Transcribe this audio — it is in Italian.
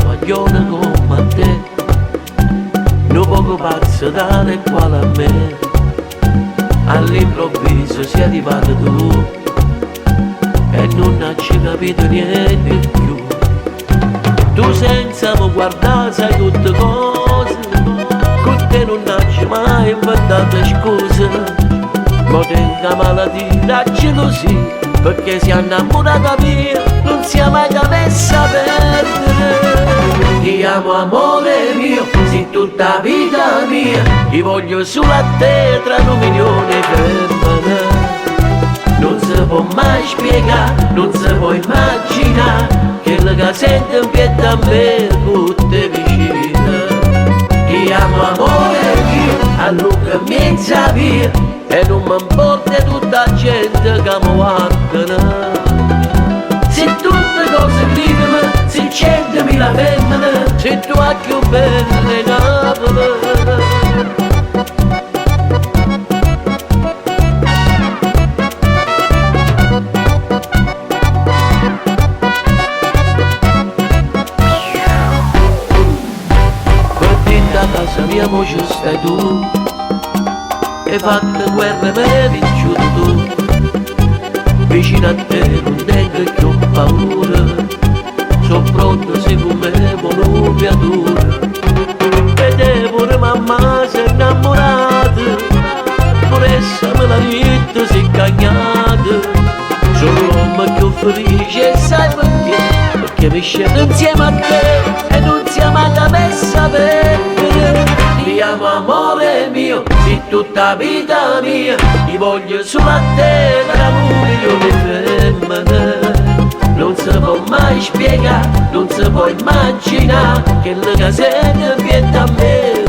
Maglione come te, un poco pazzo tale quale a me, all'improvviso sei arrivato tu e non ci capito niente più. Tu senza mi guardare sai tutte cose, con te non ci mai inventato scuse, ma tenga malattia, gelosia, perché si è innamorata mia, non sia mai da messa a perdere. Ti amo amore mio, sei tutta vita mia, ti voglio solo a te tra 1 milione di femmine. Non si può mai spiegare, non si può immaginare, che che sente un piede a me tutte vicine. Ti amo amore mio, allunga mezza via, e non mi importa tutta la gente che mi guarda. Se tutte cose prime, se 100.000 femmine, se tu hai più belle Napoli. Guarda da casa mia mo ci stai tu, e fatte guerre me vinciuto tu. Vicino a te non tengo più paura, sono pronto se come una creatura. Vede pure mamma si è innamorata, pure essa me l'ha detto si è cagnata. Sono l'uomo più felice e sai perché? Perché mi scendo insieme a te e non siamo alla messa per vedere. Ti amo amore mio, sei tutta vita mia, ti voglio solo a te tra 1 milione di femmine. Non si può mai spiegare, non si può immaginare, che le casette viene a me.